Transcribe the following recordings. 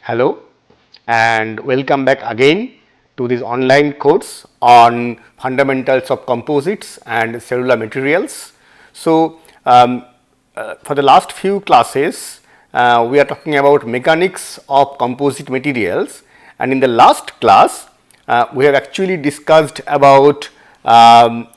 Hello and welcome back again to this online course on fundamentals of composites and cellular materials. So, for the last few classes we are talking about mechanics of composite materials, and in the last class we have actually discussed about so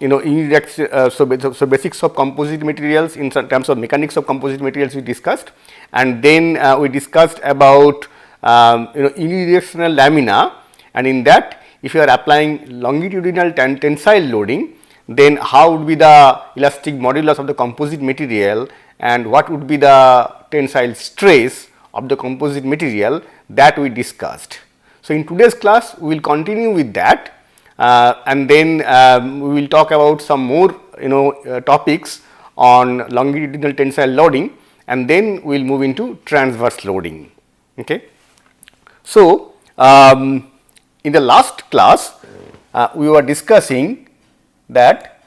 basics of composite materials in terms of mechanics of composite materials we discussed, and then we discussed about unidirectional lamina, and in that if you are applying longitudinal tensile loading, then how would be the elastic modulus of the composite material and what would be the tensile stress of the composite material, that we discussed. So, in today's class we will continue with that, and then we will talk about some more topics on longitudinal tensile loading, and then we will move into transverse loading. Okay. So, in the last class we were discussing that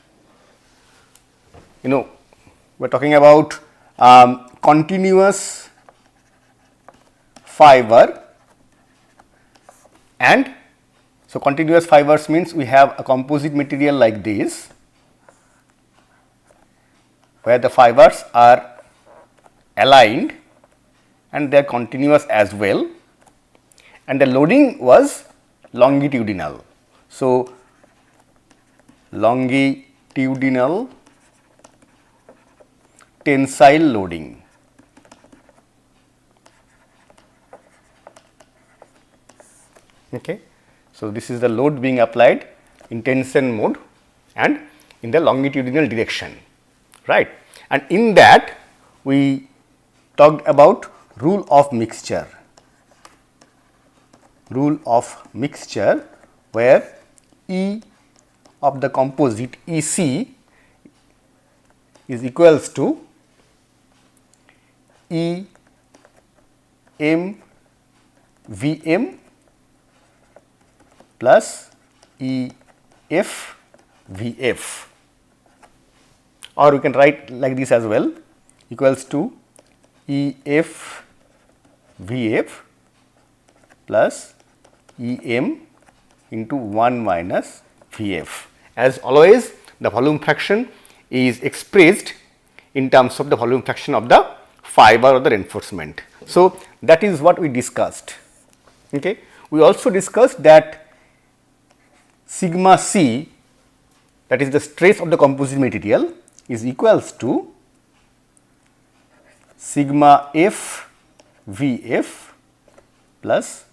we are talking about continuous fiber, and so continuous fibers means we have a composite material like this, where the fibers are aligned and they are continuous as well, and the loading was longitudinal. So, longitudinal tensile loading. Okay. So, this is the load being applied in tension mode and in the longitudinal direction, right. And in that we talked about rule of mixture, where E of the composite EC is equals to E M V M plus E F V F, or we can write like this as well, equals to E F V F plus E M into 1 minus V F. As always, the volume fraction is expressed in terms of the volume fraction of the fiber or the reinforcement. So, that is what we discussed. Okay. We also discussed that sigma C, that is the stress of the composite material, is equals to sigma F V F plus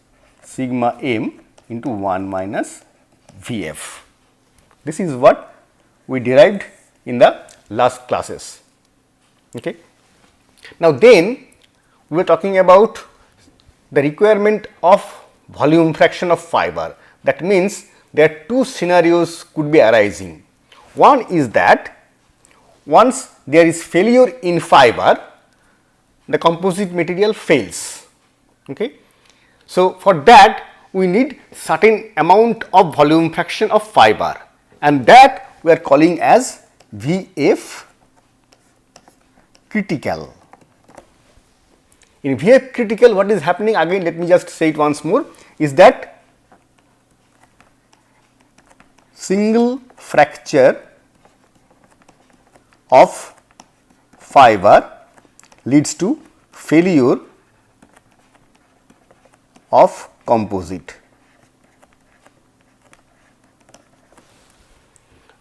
sigma M into 1 minus V F. This is what we derived in the last classes. Okay. Now, then we were talking about the requirement of volume fraction of fiber. That means, there are two scenarios could be arising. One is that once there is failure in fiber, the composite material fails. Okay. So, for that we need certain amount of volume fraction of fiber, and that we are calling as VF critical. In VF critical, what is happening, again let me just say it once more, is that single fracture of fiber leads to failure of composite.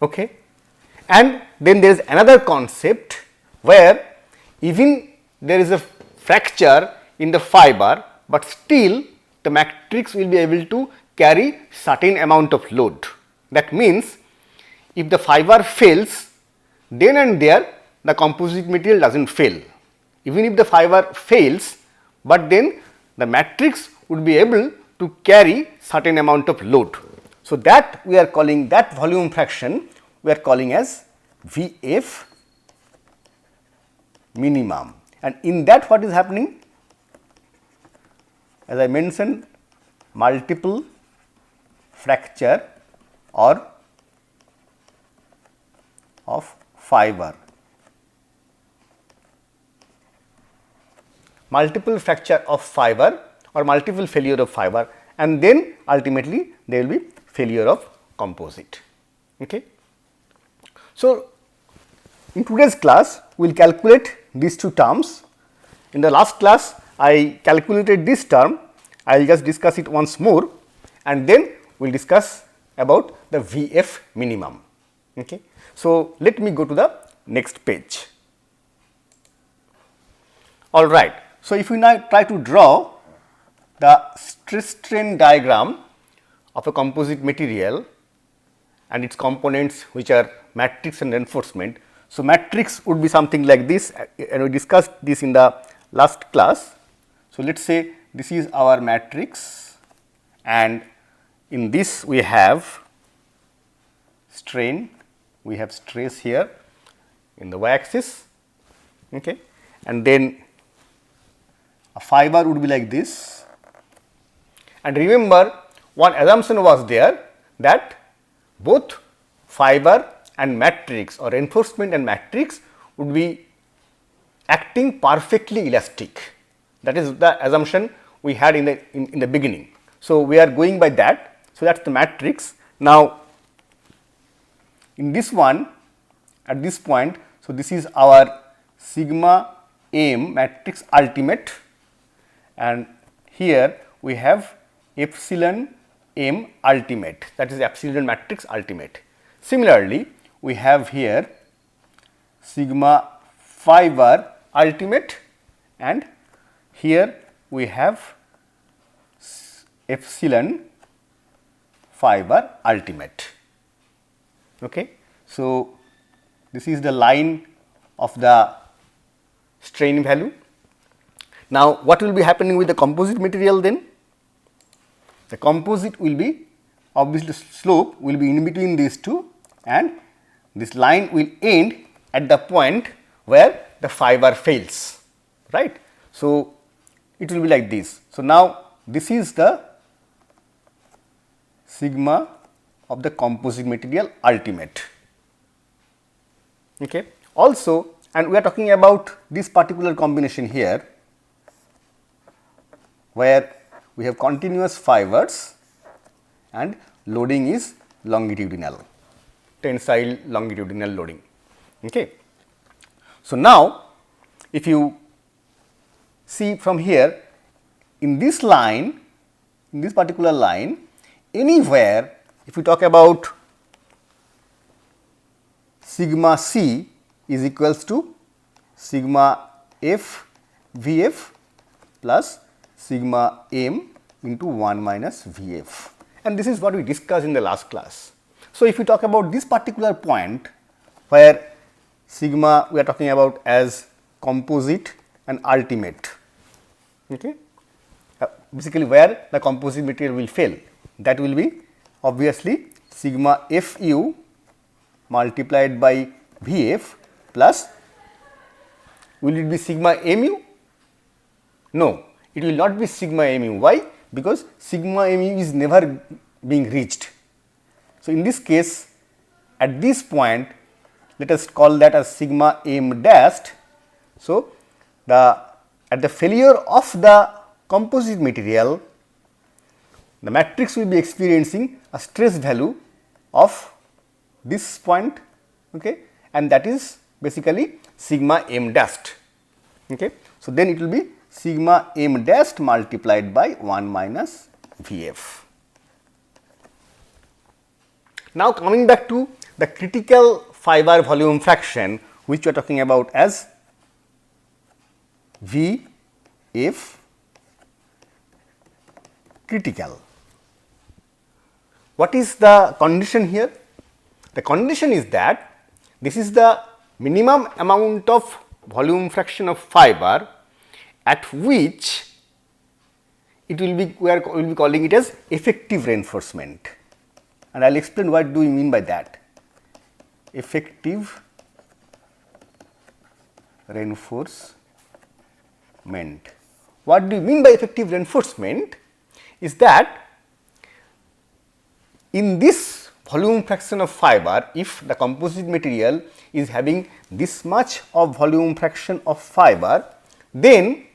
Okay. And then there is another concept where even there is a fracture in the fiber, but still the matrix will be able to carry certain amount of load. That means, if the fiber fails, then and there the composite material does not fail. Even if the fiber fails, but then the matrix would be able to carry certain amount of load. So, that we are calling, that volume fraction we are calling as VF minimum, and in that what is happening, as I mentioned, multiple fracture or of fiber. Multiple fracture of fiber or multiple failure of fiber, and then ultimately there will be failure of composite. Okay. So, in today's class we will calculate these two terms. In the last class I calculated this term, I will just discuss it once more, and then we will discuss about the Vf minimum. Okay. So, let me go to the next page. All right. So, if we now try to draw the stress strain diagram of a composite material and its components, which are matrix and reinforcement. So, matrix would be something like this, and we discussed this in the last class. So, let us say this is our matrix, and in this we have strain, we have stress here in the y axis, okay. And then a fiber would be like this, and remember one assumption was there that both fiber and matrix or reinforcement and matrix would be acting perfectly elastic. That is the assumption we had in the beginning. So, we are going by that. So, that is the matrix. Now, in this one at this point, so this is our sigma m matrix ultimate, and here we have epsilon m ultimate, that is epsilon matrix ultimate. Similarly, we have here sigma fiber ultimate, and here we have epsilon fiber ultimate. Okay. So, this is the line of the strain value. Now, what will be happening with the composite material then? The composite will be, obviously slope will be in between these two, and this line will end at the point where the fiber fails, right. So, it will be like this. So, now this is the sigma of the composite material ultimate. Okay. Also, and we are talking about this particular combination here, where we have continuous fibers and loading is longitudinal, tensile longitudinal loading. Okay. So, now if you see from here, in this line, in this particular line, anywhere if we talk about sigma c is equals to sigma f Vf plus sigma m into 1 minus Vf, and this is what we discussed in the last class. So, if we talk about this particular point where sigma we are talking about as composite and ultimate, okay. Basically where the composite material will fail, that will be obviously sigma Fu multiplied by Vf plus, will it be sigma mu? No, it will not be sigma mu. Why? Because sigma mu is never being reached. So, in this case at this point let us call that as sigma m dashed. So, at the failure of the composite material, the matrix will be experiencing a stress value of this point, okay, and that is basically sigma m dashed. Okay. So, then it will be sigma m dashed multiplied by 1 minus Vf. Now, coming back to the critical fiber volume fraction, which we are talking about as Vf critical. What is the condition here? The condition is that this is the minimum amount of volume fraction of fiber at which it will be, we will be calling it as effective reinforcement, and I will explain what do we mean by that. Effective reinforcement. What do you mean by effective reinforcement is that in this volume fraction of fiber, if the composite material is having this much of volume fraction of fiber, then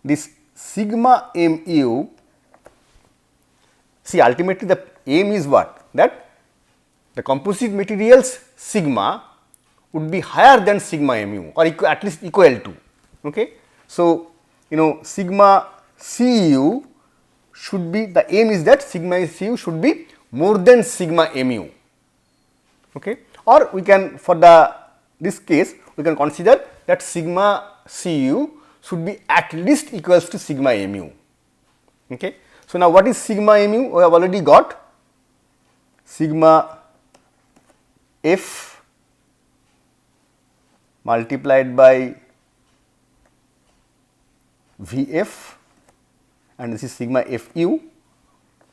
this sigma mu, see ultimately the aim is what? That the composite materials sigma would be higher than sigma mu or at least equal to. Okay. So, sigma Cu should be, the aim is that sigma Cu should be more than sigma mu. Okay. Or we can, for this case, we can consider that sigma Cu should be at least equals to sigma mu. Okay. So, now what is sigma mu? We have already got sigma F multiplied by Vf, and this is sigma Fu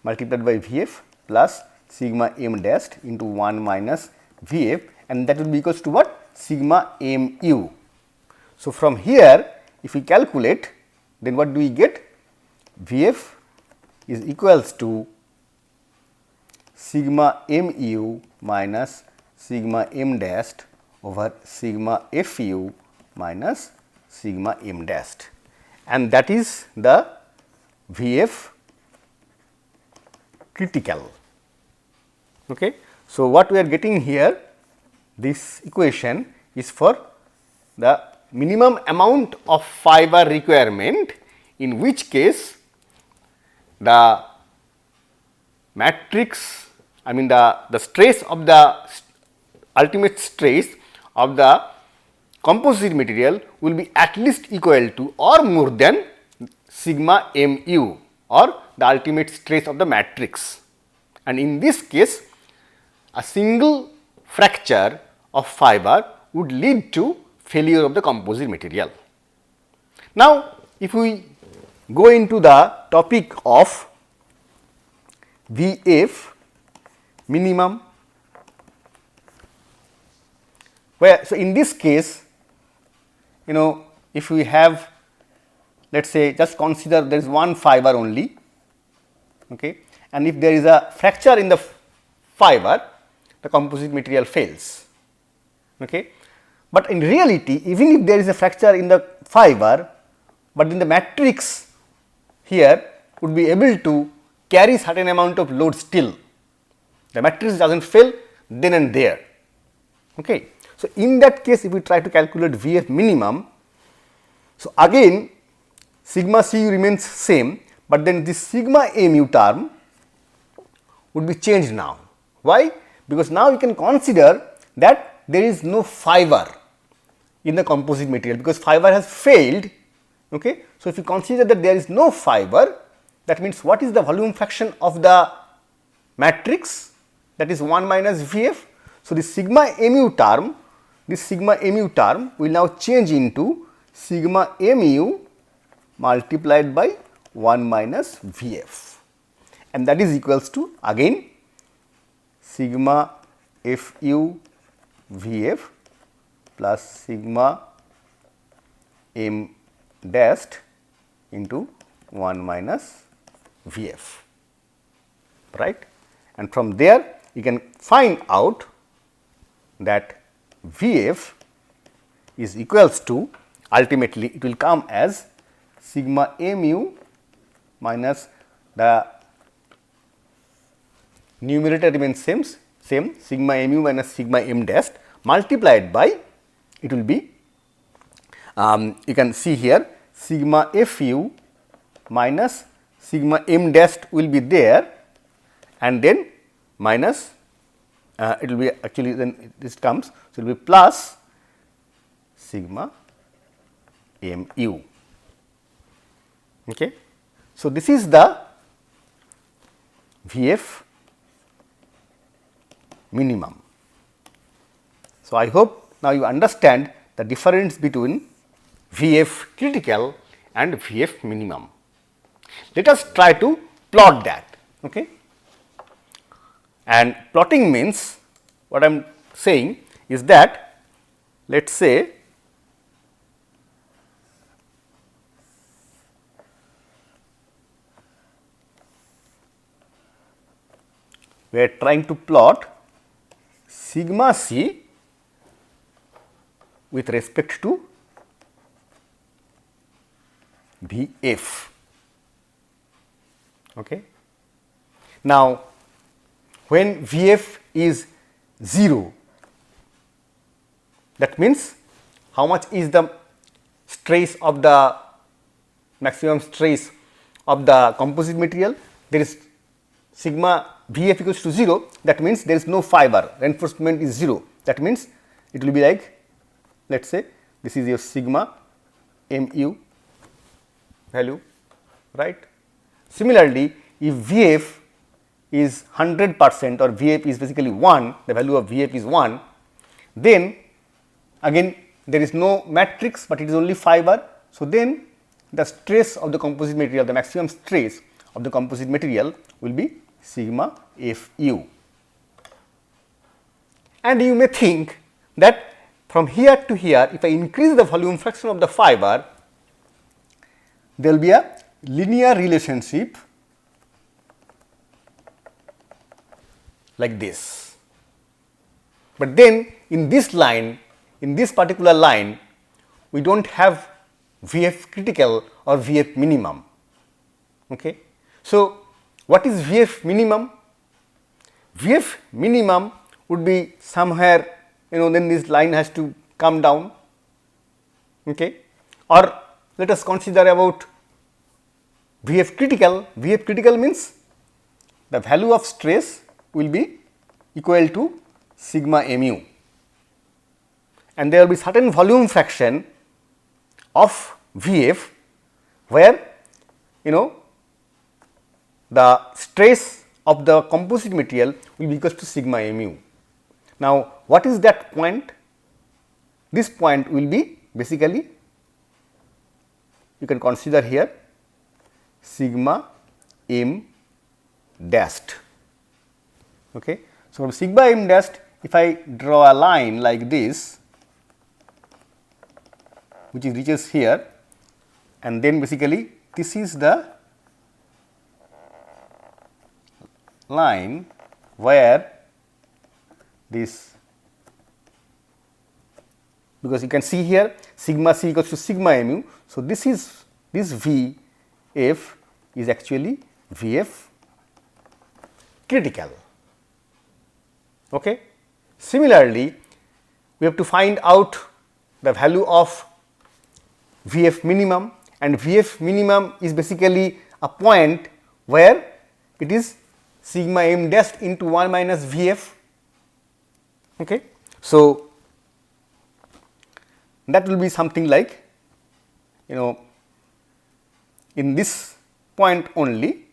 multiplied by Vf plus sigma m dash into 1 minus Vf, and that will be equals to what? Sigma mu. So, from here if we calculate, then what do we get? Vf is equals to sigma mu minus sigma m dash over sigma Fu minus sigma m dash, and that is the Vf critical. Okay. So, what we are getting here, this equation is for the minimum amount of fiber requirement, in which case the matrix, I mean the stress of the ultimate stress of the composite material will be at least equal to or more than sigma mu or the ultimate stress of the matrix, and in this case a single fracture of fiber would lead to failure of the composite material. Now, if we go into the topic of Vf minimum, where, so in this case, if we have, let us say, just consider there is one fiber only, okay, and if there is a fracture in the fiber, the composite material fails. Okay. But in reality, even if there is a fracture in the fiber, but in the matrix here would be able to carry certain amount of load still, the matrix does not fail then and there. Okay. So, in that case, if we try to calculate Vf minimum, so again sigma Cu remains same, but then this sigma mu term would be changed now. Why? Because now you can consider that there is no fiber in the composite material, because fiber has failed. Okay. So, if you consider that there is no fiber, that means what is the volume fraction of the matrix? That is 1 minus Vf. So, this sigma mu term will now change into sigma mu multiplied by 1 minus Vf, and that is equals to again sigma Fu Vf plus sigma m dashed into 1 minus Vf, right. And from there you can find out that Vf is equals to, ultimately it will come as sigma mu minus the numerator remains same sigma mu minus sigma m dash multiplied by, it will be you can see here sigma Fu minus sigma m dash will be there, and then minus it will be actually, then this comes, so it will be plus sigma mu. Okay. So, this is the Vf minimum. So, I hope now you understand the difference between Vf critical and Vf minimum. Let us try to plot that. Okay. And plotting means, what I am saying is that, let us say we are trying to plot sigma c with respect to Vf. Okay. Now, when Vf is 0, that means how much is the stress of the maximum stress of the composite material? There is sigma Vf equals to 0, that means there is no fiber, reinforcement is 0, that means it will be like, let us say this is your sigma mu value, right. Similarly, if Vf is 100% or Vf is basically 1, the value of Vf is 1, then again there is no matrix, but it is only fiber. So, then the stress of the composite material, the maximum stress of the composite material will be sigma Fu. And you may think that from here to here, if I increase the volume fraction of the fiber, there will be a linear relationship like this. But then in this line, in this particular line, we do not have Vf critical or Vf minimum. Okay. So, what is Vf minimum? Vf minimum would be somewhere, then this line has to come down, okay. Or let us consider about Vf critical. Vf critical means the value of stress will be equal to sigma mu, and there will be certain volume fraction of Vf where the stress of the composite material will be equal to sigma mu. Now, what is that point? This point will be basically, you can consider here sigma m dashed. Okay. So, from sigma m dashed, if I draw a line like this, which is reaches here, and then basically this is the line where this, because you can see here sigma c equals to sigma mu. So, this is this V f is actually V f critical. Okay. Similarly, we have to find out the value of Vf minimum, and Vf minimum is basically a point where it is sigma m dashed into 1 minus Vf. Okay. So, that will be something like in this point only,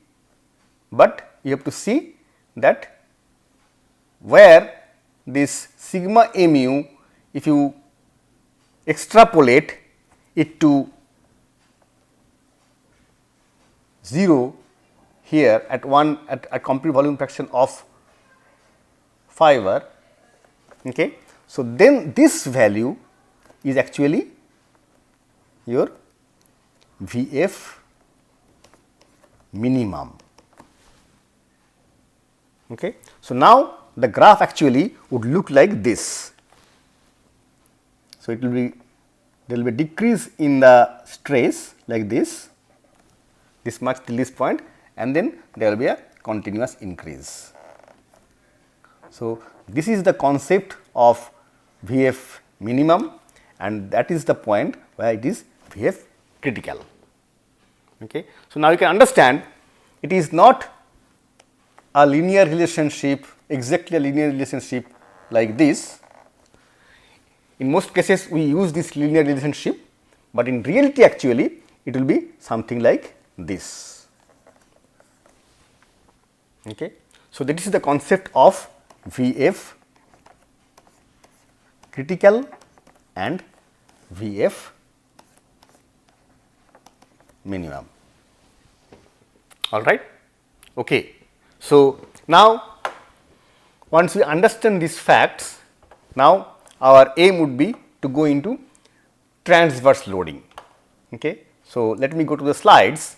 but you have to see that where this sigma mu, if you extrapolate it to 0 here at a complete volume fraction of fiber. Okay. So, then this value is actually your Vf minimum. Okay. So, now the graph actually would look like this. So, it will be, there will be a decrease in the stress like this much till this point, and then there will be a continuous increase. So, this is the concept of Vf minimum, and that is the point where it is Vf critical. Okay. So, now you can understand it is not a linear relationship, exactly a linear relationship like this. In most cases we use this linear relationship, but in reality actually it will be something like this. Okay. So, that is the concept of Vf critical and Vf minimum. All right. Okay. So, now once we understand these facts, now our aim would be to go into transverse loading. Okay. So, let me go to the slides,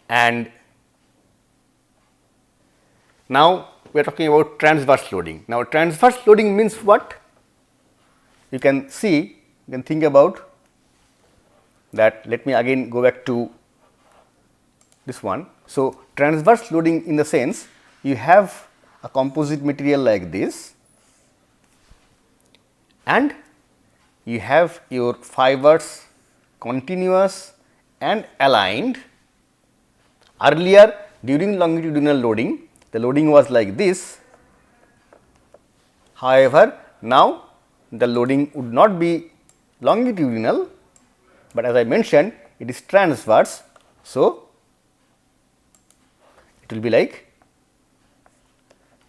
and now we are talking about transverse loading. Now, transverse loading means what? You can see, you can think about that. Let me again go back to this one. So, transverse loading in the sense you have a composite material like this and you have your fibers continuous and aligned. Earlier during longitudinal loading, the loading was like this. However, now the loading would not be longitudinal, but as I mentioned it is transverse. So, it will be like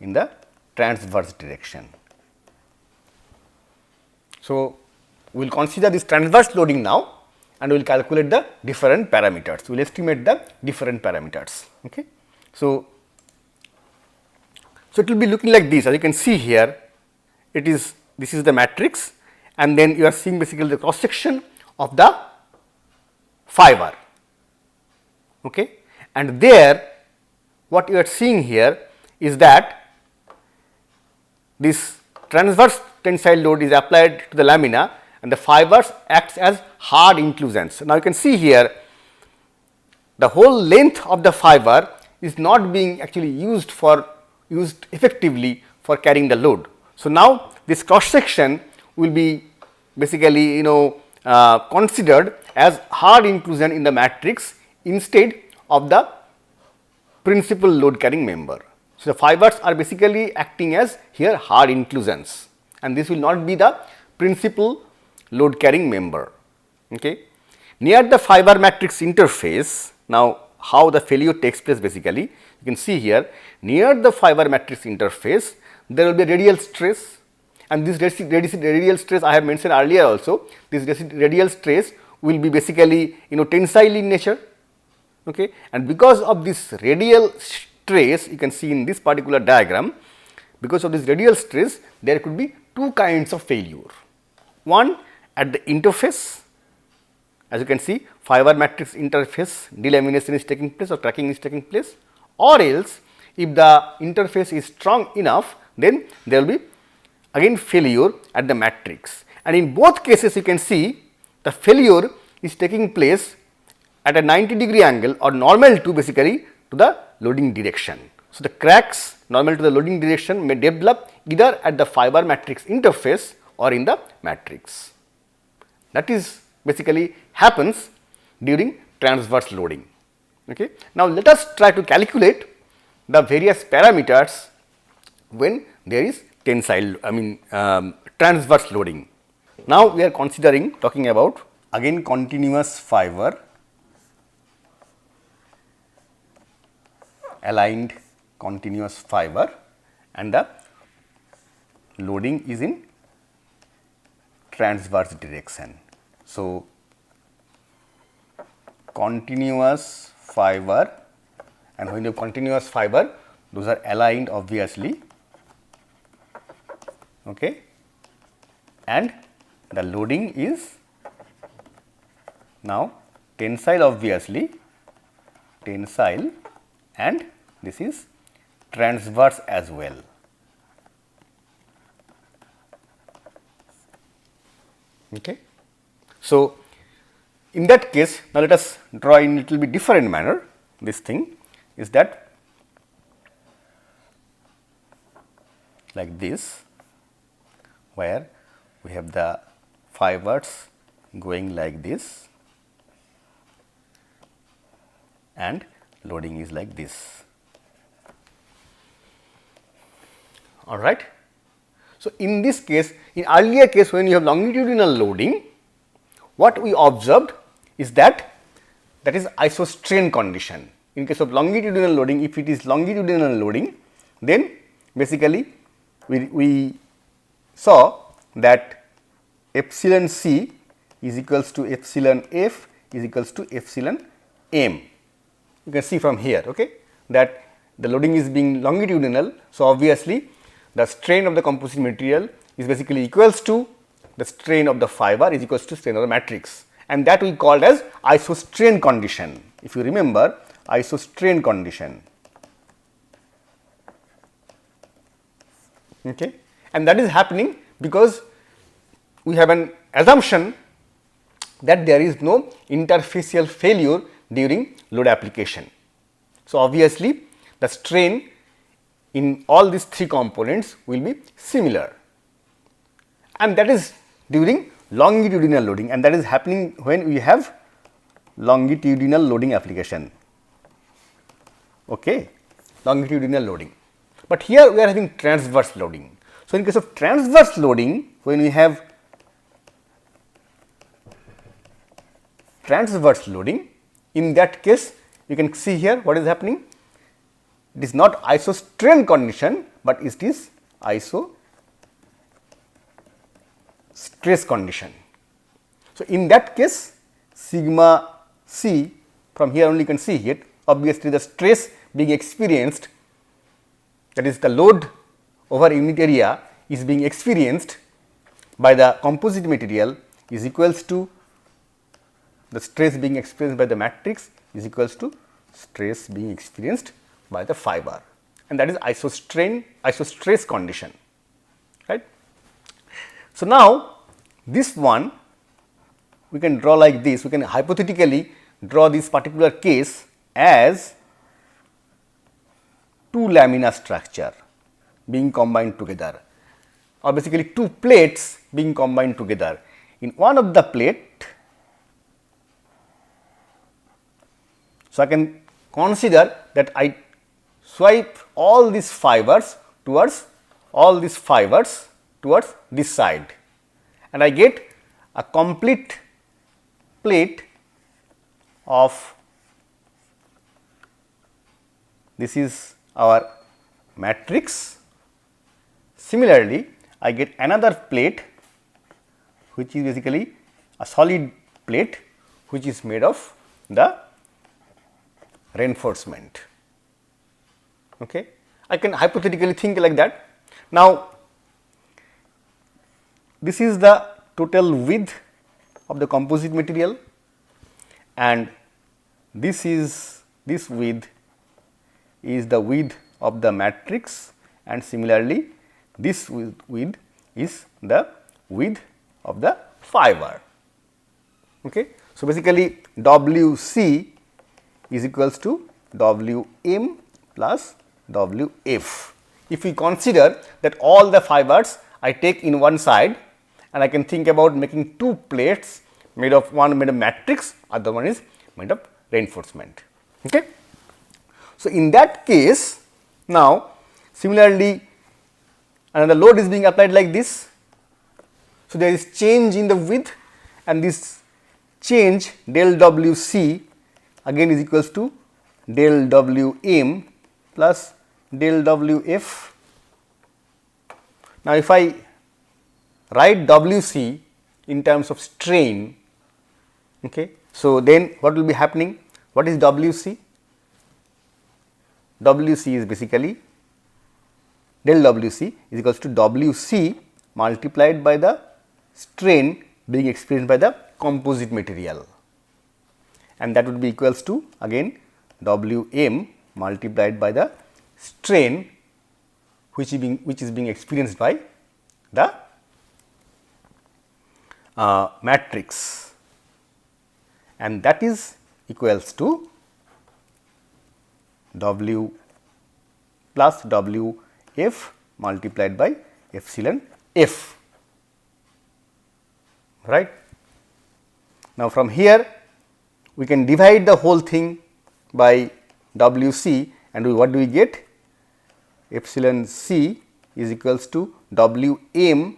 in the transverse direction. So, we will consider this transverse loading now and we will calculate the different parameters, we will estimate the different parameters. Okay. So, it will be looking like this. As you can see here, it is, this is the matrix and then you are seeing basically the cross section of the fiber. Okay. And there what you are seeing here is that this transverse tensile load is applied to the lamina and the fibers acts as hard inclusions. Now, you can see here the whole length of the fiber is not being actually used effectively for carrying the load. So, now this cross section will be basically considered as hard inclusion in the matrix instead of the principal load carrying member. So, the fibers are basically acting as here hard inclusions and this will not be the principal load carrying member. Okay. Near the fiber matrix interface, now how the failure takes place basically, you can see here near the fiber matrix interface there will be radial stress and this radial stress I have mentioned earlier also, this radial stress will be basically tensile in nature. Okay. And because of this radial stress, you can see in this particular diagram, because of this radial stress there could be two kinds of failure. One at the interface, as you can see fiber matrix interface delamination is taking place or cracking is taking place, or else if the interface is strong enough then there will be again failure at the matrix, and in both cases you can see the failure is taking place at a 90-degree angle or normal to basically to the loading direction. So, the cracks normal to the loading direction may develop either at the fiber matrix interface or in the matrix. That is basically happens during transverse loading. Okay. Now, let us try to calculate the various parameters when there is tensile transverse loading. Now, we are talking about again continuous fiber aligned continuous fiber and the loading is in transverse direction. So, continuous fiber, and when you have continuous fiber those are aligned obviously, okay, and the loading is now tensile obviously, tensile, and this is transverse as well. Okay. So, in that case now let us draw in little bit different manner. This thing is that like this, where we have the fibers going like this and loading is like this. All right. So, in this case, in earlier case when you have longitudinal loading, what we observed is that is isostrain condition. In case of longitudinal loading, if it is longitudinal loading, then basically we saw that epsilon c is equals to epsilon f is equals to epsilon m. You can see from here, okay, that the loading is being longitudinal. So, obviously, the strain of the composite material is basically equals to the strain of the fiber is equals to strain of the matrix, and that we called as isostrain condition. If you remember, isostrain condition, okay, and that is happening because we have an assumption that there is no interfacial failure during load application. So, obviously, the strain in all these three components will be similar, and that is during longitudinal loading, and that is happening when we have longitudinal loading application. Okay, longitudinal loading. But here we are having transverse loading. So, in case of transverse loading, when we have transverse loading, in that case you can see here what is happening. It is not isostrain condition, but it is isostress condition. So, in that case sigma c, from here only you can see it, obviously the stress being experienced, that is the load over unit area is being experienced by the composite material is equals to the stress being experienced by the matrix is equals to stress being experienced by the fiber, and that is isostress condition, right. So, now this one we can draw like this, we can hypothetically draw this particular case as two lamina structure being combined together, or basically two plates being combined together. In one of the plate, so I can consider that I swipe all these fibers towards this side, and I get a complete plate of, this is our matrix. Similarly, I get another plate which is basically a solid plate which is made of the reinforcement. Okay. I can hypothetically think like that. Now, this is the total width of the composite material, and this width is the width of the matrix, and similarly this width is the width of the fiber. Okay. So, basically WC is equals to Wm plus Wf. If we consider that all the fibers I take in one side, and I can think about making two plates made of, one made of matrix, other one is made of reinforcement. Okay. So, in that case, now similarly another load is being applied like this. So, there is change in the width, and this change del Wc again is equals to del Wm plus del Wf. Now, if I write Wc in terms of strain, okay, so then what will be happening? What is Wc? Wc is basically del Wc is equals to Wc multiplied by the strain being experienced by the composite material, and that would be equals to again Wm multiplied by the strain which is being experienced by the matrix, and that is equals to W plus Wf multiplied by epsilon f, right. Now, from here we can divide the whole thing by Wc, and what do we get? Epsilon c is equals to Wm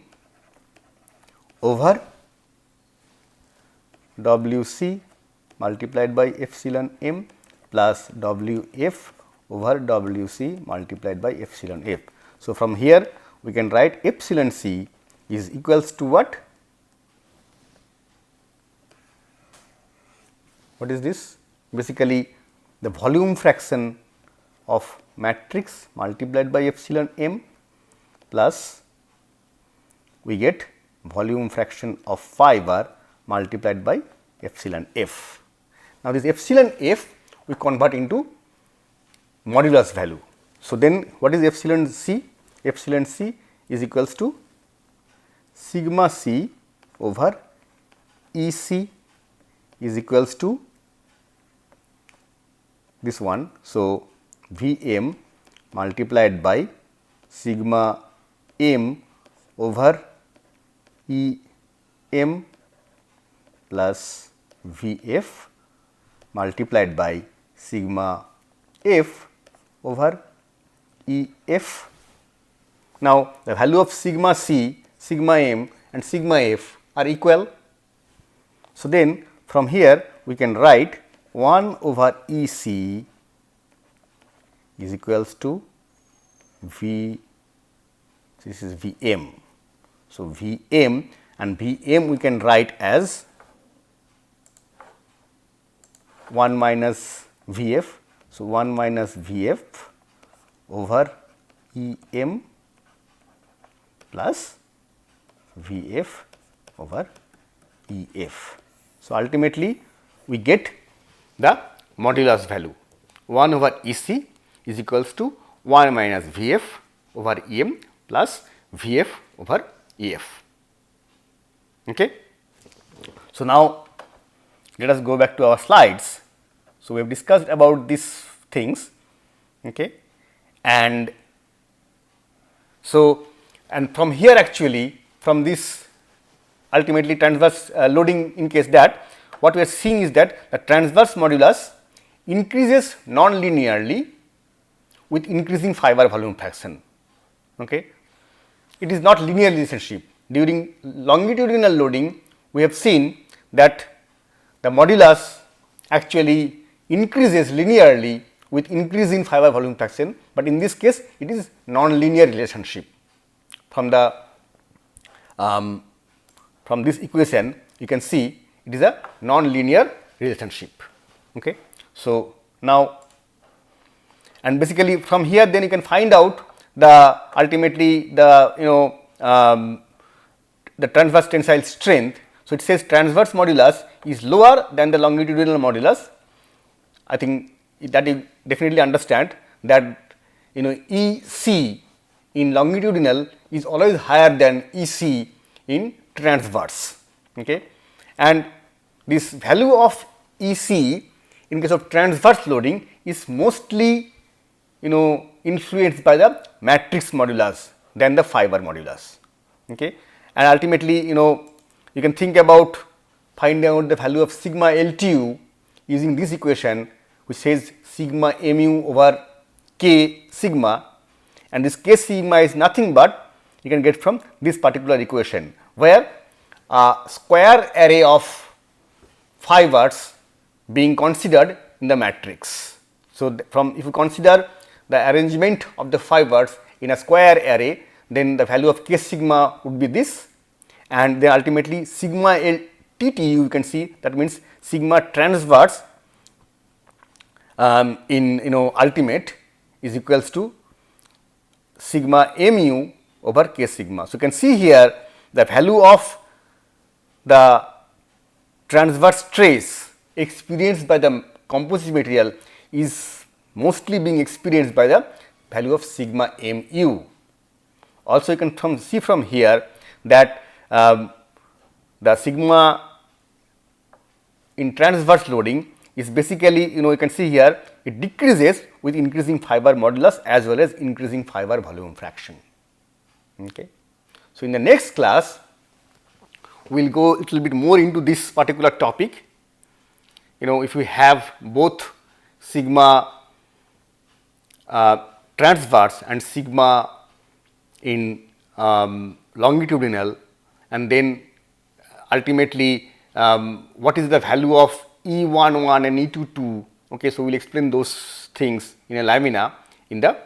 over Wc multiplied by epsilon m plus Wf over Wc multiplied by epsilon f. So, from here we can write epsilon c is equals to what? What is this? Basically the volume fraction of matrix multiplied by epsilon m plus we get volume fraction of fiber multiplied by epsilon f. Now, this epsilon f we convert into modulus value. So, then what is epsilon c? Epsilon c is equals to sigma c over E c is equals to this one. So, V m multiplied by sigma m over E m plus V f multiplied by sigma f over E f. Now, the value of sigma c, sigma m and sigma f are equal. So, then from here we can write 1 over E c is equals to V, this is V m. So, V m and V m we can write as 1 minus V f. So, 1 minus V f over E m plus V f over E f. So, ultimately we get the modulus value 1 over E c is equals to 1 minus V f over E m plus V f over E f. Okay. So, now let us go back to our slides. So, we have discussed about these things, okay. And so, and from here actually from this ultimately transverse loading, in case that what we are seeing is that the transverse modulus increases non-linearly with increasing fiber volume fraction. Okay. It is not linear relationship. During longitudinal loading, we have seen that the modulus actually increases linearly with increase in fiber volume fraction, but in this case it is non-linear relationship. From the from this equation you can see it is a non-linear relationship. Okay. So, now and basically from here then you can find out the ultimately the the transverse tensile strength. So, it says transverse modulus is lower than the longitudinal modulus. I think that you definitely understand that E c in longitudinal is always higher than E c in transverse. Okay. And this value of E c in case of transverse loading is mostly influenced by the matrix modulus than the fiber modulus. Okay. And ultimately you can think about finding out the value of sigma LTU using this equation, which says sigma mu over k sigma, and this k sigma is nothing but you can get from this particular equation, where a square array of fibers being considered in the matrix. So, from if you consider the arrangement of the fibers in a square array, then the value of k sigma would be this, and then ultimately sigma LTTU you can see, that means sigma transverse in ultimate is equals to sigma mu over k sigma. So, you can see here the value of the transverse stress experienced by the composite material is mostly being experienced by the value of sigma mu. Also, you can see from here that the sigma in transverse loading is basically you can see here it decreases with increasing fiber modulus as well as increasing fiber volume fraction. Okay. So, in the next class we will go a little bit more into this particular topic. If we have both sigma transverse and sigma in longitudinal, and then ultimately what is the value of E11 and E22. Okay, so, we will explain those things in a lamina in the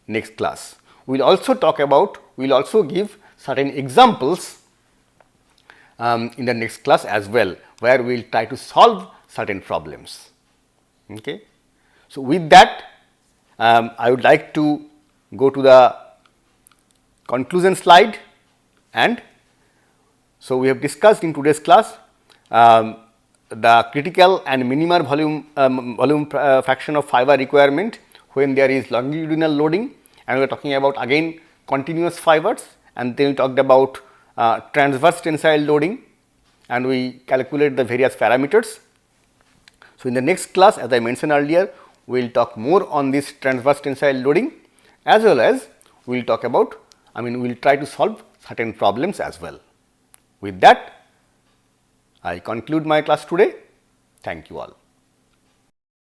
next class. We will also talk about, we will also give certain examples in the next class as well, where we will try to solve certain problems. Okay. So, with that I would like to go to the conclusion slide, and so we have discussed in today's class the critical and minimal volume fraction of fiber requirement when there is longitudinal loading, and we are talking about again continuous fibers, and then we talked about transverse tensile loading, and we calculate the various parameters. So, in the next class, as I mentioned earlier, we will talk more on this transverse tensile loading, as well as we will talk about, we will try to solve certain problems as well. With that, I conclude my class today. Thank you all.